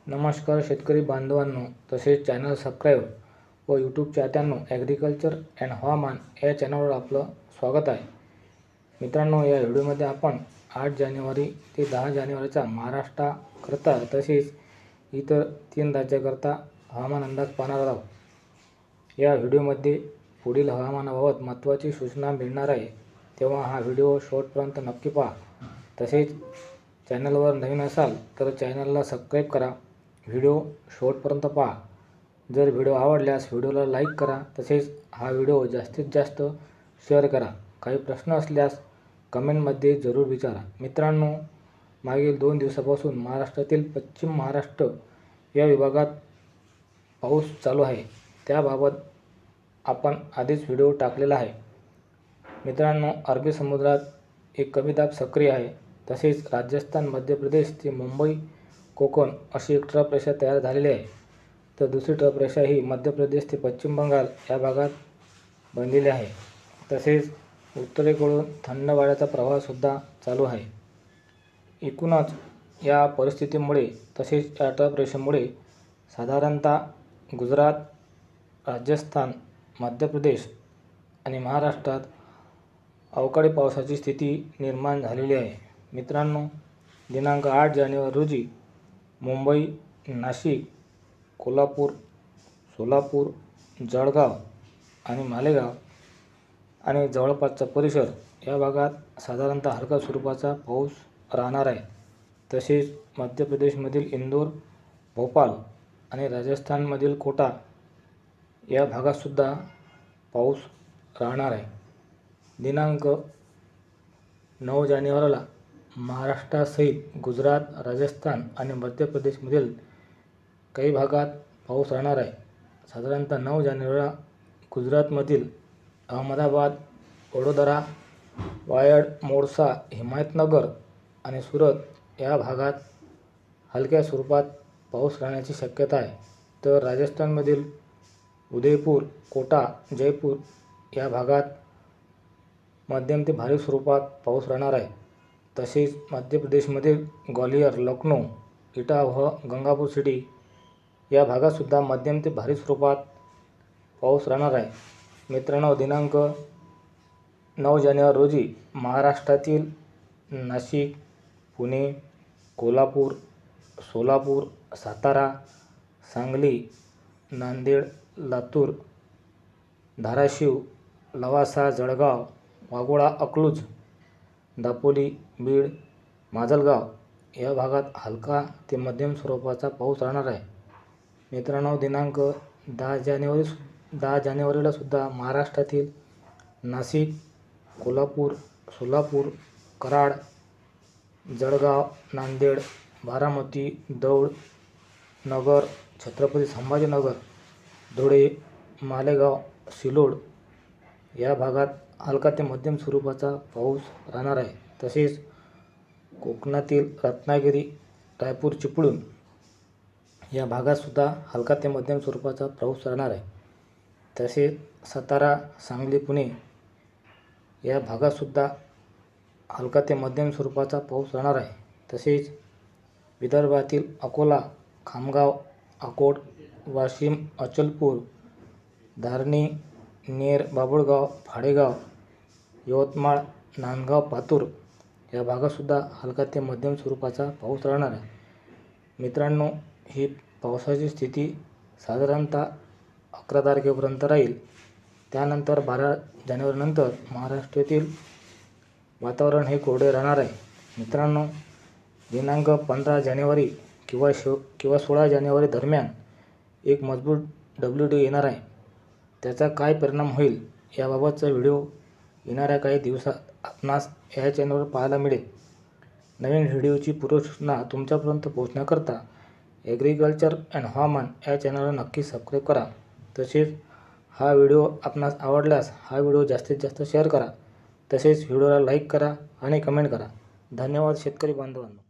नमस्कार शेतकरी बांधवांनो, तसेच चॅनल सबस्क्राईब व यूट्यूब चाहत्यांनो, ॲग्रिकल्चर अँड हवामान या चॅनलवर आपलं स्वागत आहे. मित्रांनो, या व्हिडिओमध्ये आपण 8 जानेवारी ते 10 जानेवारीचा महाराष्ट्राकरता तसेच इतर 3 राज्याकरता हवामान अंदाज पाहणार आहोत. या व्हिडिओमध्ये पुढील हवामानाबाबत महत्त्वाची सूचना मिळणार आहे, तेव्हा हा व्हिडिओ शेवटपर्यंत नक्की पहा. तसेच चॅनलवर नवीन असाल तर चॅनलला सबस्क्राईब करा. व्हिडिओ शेवटपर्यंत पहा. जर व्हिडिओ आवडल्यास व्हिडिओला लाईक करा. तसेच हा व्हिडिओ जास्तीत जास्त शेअर करा. काही प्रश्न असल्यास कमेंटमध्ये जरूर विचारा. मित्रांनो, मागील 2 दिवसापासून महाराष्ट्रातील पश्चिम महाराष्ट्र या विभागात पाऊस चालू आहे. त्याबाबत आपण आधीच व्हिडिओ टाकलेला आहे. मित्रांनो, अरबी समुद्रात एक कमी दाब सक्रिय आहे. तसेच राजस्थान, मध्य प्रदेश ते मुंबई, कोकण अशी एक ट्रफ रेषा तयार झालेली आहे. तर दुसरी ट्रफ रेषा ही मध्य प्रदेश ते पश्चिम बंगाल या भागात बनलेली आहे. तसेच उत्तरेकडून थंड वाऱ्याचा प्रवाहसुद्धा चालू आहे. एकूणच या परिस्थितीमुळे तसेच या ट्रफ रेषेमुळे साधारणतः गुजरात, राजस्थान, मध्य प्रदेश आणि महाराष्ट्रात अवकाळी पावसाची स्थिती निर्माण झालेली आहे. मित्रांनो, दिनांक 8 जानेवारी रोजी मुंबई, नाशिक, कोल्हापूर, सोलापूर, जळगाव आणि मालेगाव आणि जवळपासचा परिसर या भागात साधारणतः हलका स्वरूपाचा पाऊस राहणार आहे. तसेच मध्य प्रदेशमधील इंदोर, भोपाळ आणि राजस्थानमधील कोटा या भागातसुद्धा पाऊस राहणार आहे. दिनांक 9 जानेवारीला महाराष्ट्रासहित गुजरात, राजस्थान आणि मध्य प्रदेशमधील काही भागात पाऊस राहणार आहे. साधारणतः 9 जानेवारीला गुजरातमधील अहमदाबाद, वडोदरा, वायड, मोडसा, हिमायतनगर आणि सुरत या भागात हलक्या स्वरूपात पाऊस राहण्याची शक्यता आहे. तर राजस्थानमधील उदयपूर, कोटा, जयपूर या भागात मध्यम ते भारी स्वरूपात पाऊस राहणार आहे. तसेच मध्य प्रदेशमधील ग्वालियर, लखनौ, इटा व गंगापूर सिटी या भागातसुद्धा मध्यम ते भारी स्वरूपात पाऊस राहणार आहे. मित्रांनो, दिनांक 9 जानेवारी रोजी महाराष्ट्रातील नाशिक, पुणे, कोल्हापूर, सोलापूर, सातारा, सांगली, नांदेड, लातूर, धाराशिव, लवासा, जळगाव, वाघोळा, अकलूज, दापोली, बीड, माजलगाव या भागात हलका ते मध्यम स्वरूपाचा पाऊस राहणार आहे. मित्रांनो, दिनांक 10 जानेवारीला सुद्धा महाराष्ट्रातील नाशिक, कोल्हापूर, सोलापूर, कराड, जळगाव, नांदेड, बारामती, दौंड, नगर, छत्रपती संभाजीनगर, धुळे, मालेगाव, सिल्लोड या भागात हलका ते मध्यम स्वरूपाचा पाऊस राहणार आहे. तसेच कोकणातील रत्नागिरी, रायपूर, चिपळूण या भागातसुद्धा हलका ते मध्यम स्वरूपाचा पाऊस राहणार आहे. तसेच सातारा, सांगली, पुणे या भागातसुद्धा हलका ते मध्यम स्वरूपाचा पाऊस राहणार आहे. तसेच विदर्भातील अकोला, खामगाव, अकोट, वाशिम, अचलपूर, धारणी, नेर, बाभुळगाव, फाडेगाव, यवतमाळ, नांदगाव, पातूर या भागातसुद्धा हलका ते मध्यम स्वरूपाचा पाऊस राहणार आहे. मित्रांनो, ही पावसाची स्थिती साधारणतः 11 तारखेपर्यंत राहील. त्यानंतर 12 जानेवारीनंतर महाराष्ट्रातील वातावरण हे कोरडे राहणार आहे. मित्रांनो, दिनांक 15 जानेवारी किंवा 16 जानेवारी दरम्यान एक मजबूत WD येणार आहे. त्याचा काय परिणाम होईल याबाबतचा व्हिडिओ येणाऱ्या काही दिवसात आपणास या चॅनलवर पाहायला मिळेल. नवीन व्हिडिओची पूर्वसूचना तुमच्यापर्यंत पोहोचण्याकरता ॲग्रिकल्चर अँड हवामान या चॅनलला नक्की सबस्क्राईब करा. तसेच हा व्हिडिओ आपणास आवडल्यास हा व्हिडिओ जास्तीत जास्त शेअर करा. तसेच व्हिडिओला लाईक करा आणि कमेंट करा. धन्यवाद शेतकरी बांधवांनो.